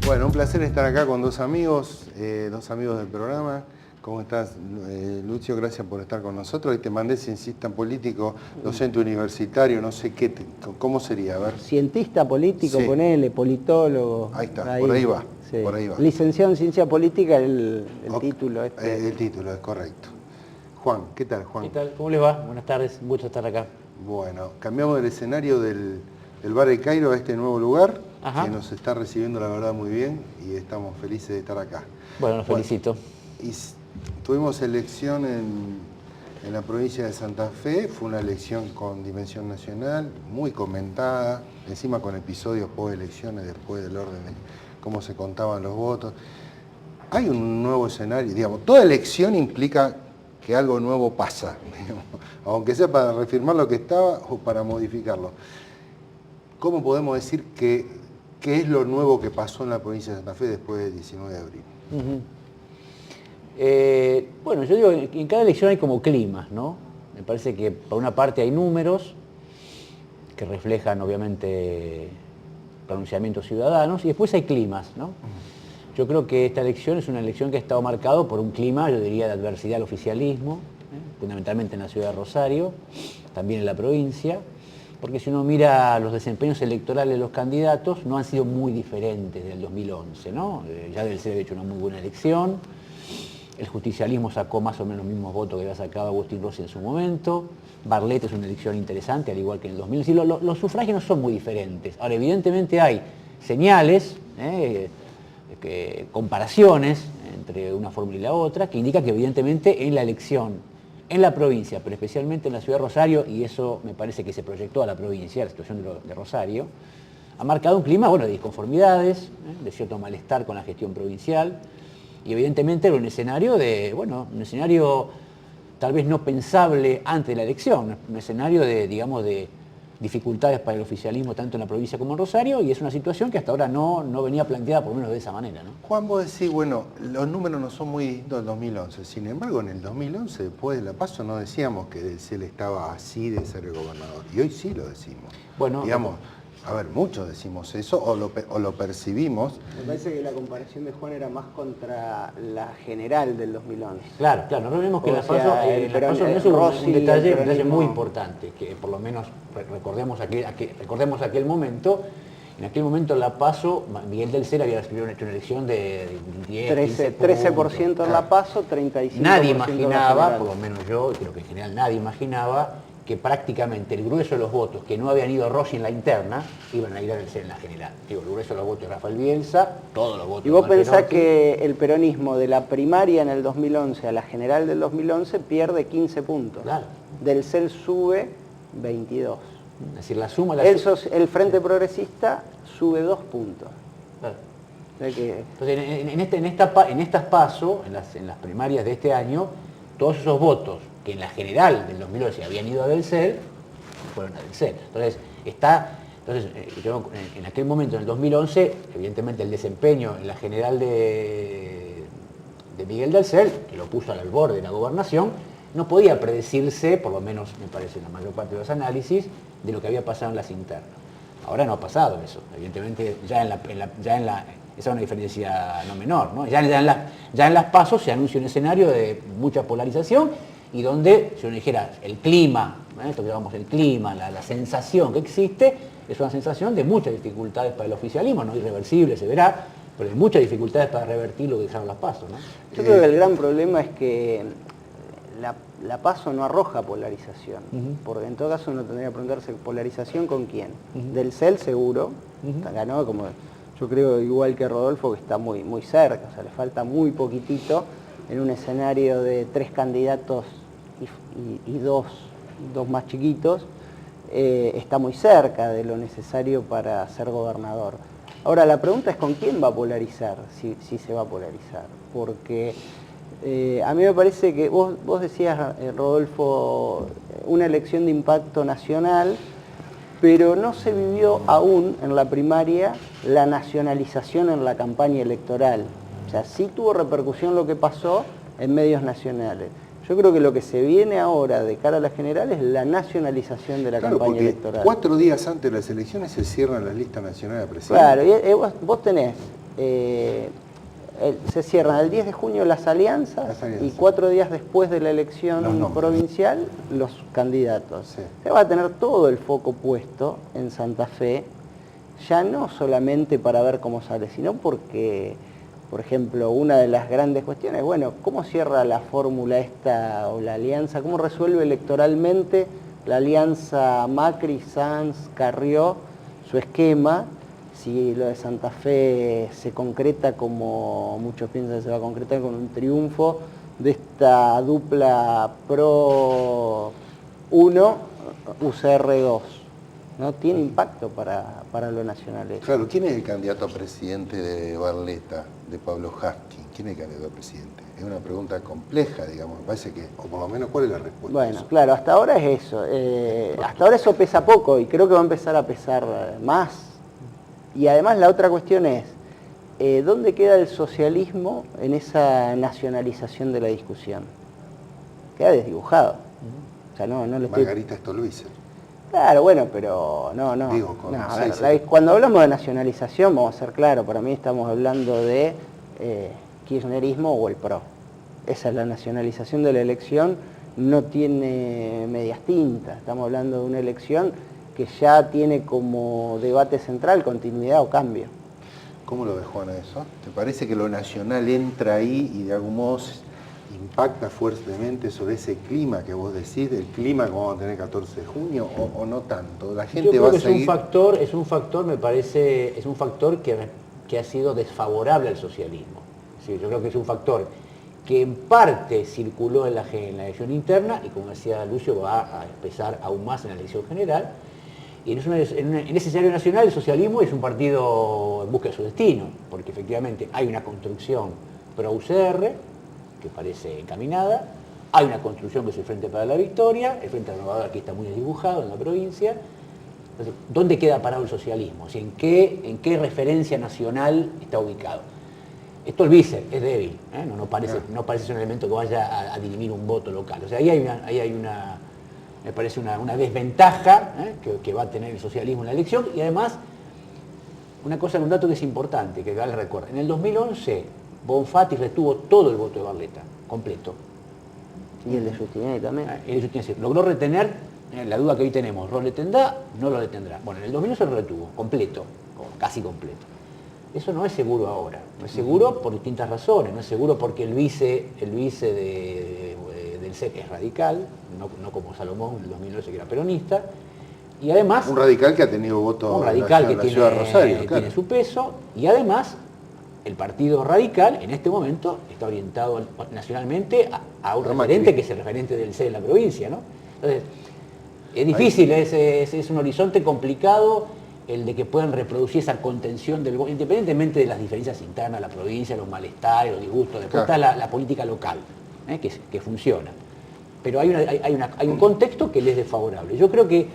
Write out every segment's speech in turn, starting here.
Bueno, un placer estar acá con dos amigos del programa. ¿Cómo estás, Lucio? Gracias por estar con nosotros. Ahí te mandé ciencista político, docente universitario, no sé qué, ¿cómo sería? A ver. Cientista político, Sí. Ponele, politólogo. Ahí está, por ahí va, sí. por ahí va. Licenciado en Ciencia Política, el título este. El título, es correcto. Juan, ¿qué tal, Juan? ¿Qué tal? ¿Cómo les va? Buenas tardes, un gusto estar acá. Bueno, cambiamos el escenario del Bar El Cairo a este nuevo lugar, Ajá. que nos está recibiendo la verdad muy bien y estamos felices de estar acá. Bueno, los felicito. Y tuvimos elección en la provincia de Santa Fe, fue una elección con dimensión nacional, muy comentada, encima con episodios post-elecciones, después del orden de cómo se contaban los votos. Hay un nuevo escenario, digamos, toda elección implica que algo nuevo pasa, digamos, aunque sea para reafirmar lo que estaba o para modificarlo. ¿Cómo podemos decir qué es lo nuevo que pasó en la provincia de Santa Fe después del 19 de abril? Bueno, yo digo, en cada elección hay como climas, ¿no? Me parece que por una parte hay números que reflejan obviamente pronunciamientos ciudadanos y después hay climas, ¿no? Yo creo que esta elección es una elección que ha estado marcado por un clima, yo diría, de adversidad al oficialismo, fundamentalmente en la ciudad de Rosario, también en la provincia, porque si uno mira los desempeños electorales de los candidatos, no han sido muy diferentes del 2011, ¿no? Ya del CEL había hecho una muy buena elección, el justicialismo sacó más o menos los mismos votos que había sacado Agustín Rossi en su momento, Barletta es una elección interesante, al igual que en el 2000. Los sufragios no son muy diferentes. Ahora, evidentemente hay señales, comparaciones entre una fórmula y la otra, que indica que evidentemente en la elección, en la provincia, pero especialmente en la ciudad de Rosario, y eso me parece que se proyectó a la provincia, la situación de Rosario, ha marcado un clima, bueno, de disconformidades, de cierto malestar con la gestión provincial, y evidentemente era un escenario un escenario tal vez no pensable antes de la elección, un escenario de, digamos, de dificultades para el oficialismo tanto en la provincia como en Rosario, y es una situación que hasta ahora no venía planteada por lo menos de esa manera, ¿no? Juan, vos decís, bueno, los números no son muy distintos del 2011, sin embargo en el 2011, después de la PASO, no decíamos que el CEL estaba así de ser el gobernador, y hoy sí lo decimos. Bueno, digamos, a ver, muchos decimos eso o lo percibimos. Me parece que la comparación de Juan era más contra la general del 2011. Claro, no olvidemos que O la sea, PASO es un detalle muy peronismo importante, que por lo menos recordemos aquel momento. En aquel momento la PASO, Miguel del CEL había hecho una elección de 10, 13% en la PASO, 35% Nadie en la imaginaba, general. por lo menos yo, creo que en general nadie imaginaba, que prácticamente el grueso de los votos que no habían ido a Rossi en la interna, iban a ir a del CEL en la general. Digo, el grueso de los votos de Rafael Bielsa, todos los votos Y vos de pensás Manfredotti. que el peronismo de la primaria en el 2011 a la general del 2011 pierde 15 puntos. Claro. Del CEL sube 22. Es decir, la suma... El Frente Progresista sube 2 puntos. Claro. O sea que Entonces, en estas PASO, en las primarias de este año, todos esos votos que en la general del 2011 habían ido a del CEL, fueron a del CEL. Yo en aquel momento, en el 2011, evidentemente el desempeño en la general de Miguel del CEL, que lo puso al borde de la gobernación, no podía predecirse, por lo menos me parece en la mayor parte de los análisis, de lo que había pasado en las internas. Ahora no ha pasado eso. Evidentemente esa es una diferencia no menor, ¿no? Ya en las PASO se anuncia un escenario de mucha polarización y donde, si uno dijera, el clima, esto que llamamos el clima, la sensación que existe, es una sensación de muchas dificultades para el oficialismo, no irreversible, se verá, pero hay muchas dificultades para revertir lo que dejaron las PASO, ¿no? yo creo que el gran problema es que la PASO no arroja polarización, porque en todo caso uno tendría que preguntarse, ¿polarización con quién? Del CEL seguro, ganó como, yo creo igual que Rodolfo, que está muy, muy cerca, o sea, le falta muy poquitito en un escenario de 3 candidatos y dos más chiquitos, está muy cerca de lo necesario para ser gobernador. Ahora, la pregunta es con quién va a polarizar, si se va a polarizar, porque a mí me parece que vos decías, Rodolfo, una elección de impacto nacional, pero no se vivió aún en la primaria la nacionalización en la campaña electoral. O sea, sí tuvo repercusión lo que pasó en medios nacionales. Yo creo que lo que se viene ahora de cara a la general es la nacionalización de la campaña electoral. 4 días antes de las elecciones se cierran las listas nacionales de presidentes. Claro, y vos tenés se cierran el 10 de junio las alianzas y 4 días después de la elección provincial los candidatos. Sí. Se va a tener todo el foco puesto en Santa Fe, ya no solamente para ver cómo sale, sino porque, por ejemplo, una de las grandes cuestiones, bueno, ¿cómo cierra la fórmula esta o la alianza? ¿Cómo resuelve electoralmente la alianza Macri-Sanz-Carrió su esquema? Si lo de Santa Fe se concreta como muchos piensan que se va a concretar con un triunfo de esta dupla PRO 1, UCR 2, ¿no? Tiene impacto para lo nacional. Claro, ¿quién es el candidato a presidente de Barletta, de Pablo Haskin? ¿Quién es el candidato a presidente? Es una pregunta compleja, digamos, me parece que, o por lo menos, ¿cuál es la respuesta? Bueno, claro, hasta ahora es eso. Hasta ahora eso pesa poco y creo que va a empezar a pesar más. Y además la otra cuestión es, ¿dónde queda el socialismo en esa nacionalización de la discusión? Queda desdibujado. O sea, no lo estoy... Margarita Stolbizer. Claro, bueno, pero no. Digo, A ver, cuando hablamos de nacionalización, vamos a ser claros, para mí estamos hablando de kirchnerismo o el PRO. Esa es la nacionalización de la elección, no tiene medias tintas. Estamos hablando de una elección que ya tiene como debate central continuidad o cambio. ¿Cómo lo ves, Juana, eso? ¿Te parece que lo nacional entra ahí y de algún modo impacta fuertemente sobre ese clima que vos decís, el clima que vamos a tener el 14 de junio, o no tanto? La gente Yo va creo a que seguir... es un factor, me parece, es un factor que ha sido desfavorable al socialismo. Sí, yo creo que es un factor que en parte circuló en la elección interna y, como decía Lucio, va a empezar aún más en la elección general. Y en ese escenario nacional el socialismo es un partido en busca de su destino, porque efectivamente hay una construcción pro-UCR, que parece encaminada, hay una construcción que es el Frente para la Victoria, el Frente Renovador aquí está muy desdibujado en la provincia. Entonces, ¿dónde queda parado el socialismo? O sea, ¿en qué referencia nacional está ubicado? Esto el vice es débil, ¿eh? No parece ser un elemento que vaya a dirimir un voto local. O sea, ahí hay una me parece una desventaja que va a tener el socialismo en la elección. Y además, un dato que es importante, que vale recordar. En el 2011, Bonfatti retuvo todo el voto de Barletta, completo. Y el de Giustiniani también. El de Giustiniani logró retener, la duda que hoy tenemos, ¿lo retendrá? No lo retendrá. Bueno, en el 2011 lo retuvo, completo, o casi completo. Eso no es seguro ahora. No es seguro por distintas razones. No es seguro porque el vice del CEP es radical, no como Salomón en el 2011 que era peronista, y además... Un radical que ha tenido voto un radical en la que ciudad de Rosario, claro. Tiene su peso, y además el partido radical en este momento está orientado nacionalmente a un referente que es el referente del CEP en la provincia, ¿no? Entonces, es difícil, es un horizonte complicado el de que puedan reproducir esa contención del voto, independientemente de las diferencias internas de la provincia, los malestares, los disgustos, después está la política local, que funciona. Pero hay un contexto que les es desfavorable. Yo creo que, en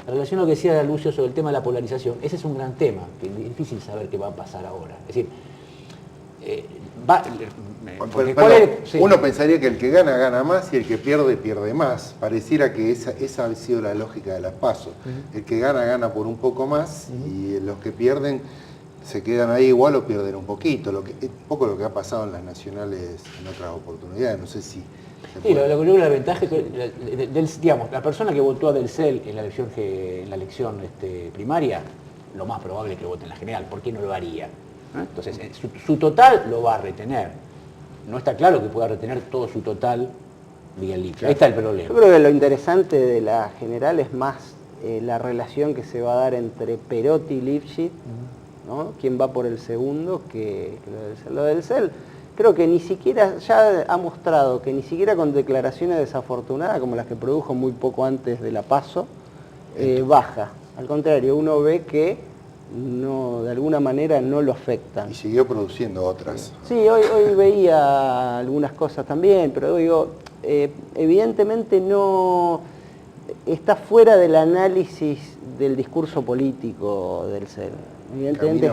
relación a lo que decía Lucio sobre el tema de la polarización, ese es un gran tema, que es difícil saber qué va a pasar ahora. Es decir, uno pensaría que el que gana, gana más y el que pierde, pierde más. Pareciera que esa ha sido la lógica de las PASO. El que gana, gana por un poco más y los que pierden se quedan ahí igual o pierden un poquito. Un poco lo que ha pasado en las nacionales en otras oportunidades. No sé si... Sí, lo que yo creo que la ventaja es que, digamos, la persona que votó a Del Cel en la elección primaria, lo más probable es que vote en la general. ¿Por qué no lo haría? Entonces, su total lo va a retener. No está claro que pueda retener todo su total vía libre. Ahí está el problema. Yo creo que lo interesante de la general es más la relación que se va a dar entre Perotti y Lifshitz, ¿no? Quién va por el segundo que lo del CEL. Creo que ni siquiera, ya ha mostrado que ni siquiera con declaraciones desafortunadas como las que produjo muy poco antes de la PASO, baja. Al contrario, uno ve que no, de alguna manera no lo afectan. Y siguió produciendo otras. Sí, hoy veía algunas cosas también, pero digo, evidentemente no está fuera del análisis del discurso político del CEL. Evidentemente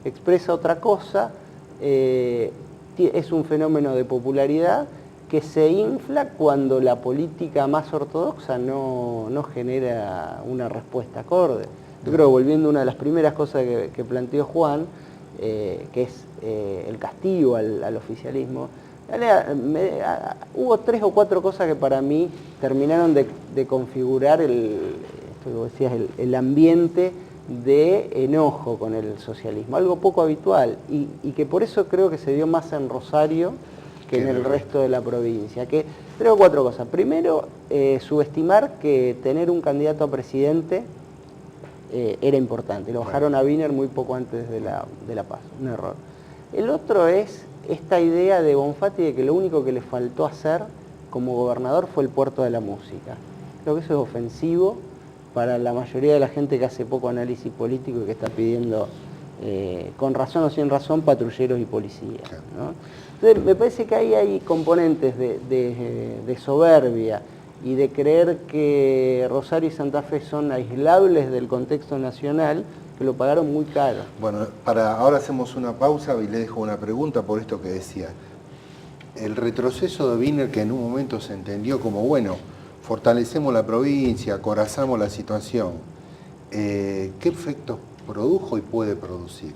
expresa otra cosa, es un fenómeno de popularidad que se infla cuando la política más ortodoxa no genera una respuesta acorde. Yo creo que volviendo a una de las primeras cosas que planteó Juan, que es el castigo al oficialismo, hubo 3 o 4 cosas que para mí terminaron de configurar esto que vos decías, el ambiente de enojo con el socialismo, algo poco habitual y que por eso creo que se dio más en Rosario que en el resto de la provincia. Que 3 o 4 cosas. Primero, subestimar que tener un candidato a presidente era importante. Lo bajaron a Wiener muy poco antes de la PASO, un error. El otro es esta idea de Bonfatti de que lo único que le faltó hacer como gobernador fue el puerto de la música. Creo que eso es ofensivo para la mayoría de la gente que hace poco análisis político y que está pidiendo, con razón o sin razón, patrulleros y policías, ¿no? Entonces, me parece que ahí hay componentes de soberbia y de creer que Rosario y Santa Fe son aislables del contexto nacional, que lo pagaron muy caro. Bueno, ahora hacemos una pausa y le dejo una pregunta por esto que decía. El retroceso de Wiener, que en un momento se entendió como, bueno, fortalecemos la provincia, acorazamos la situación, ¿qué efectos produjo y puede producir?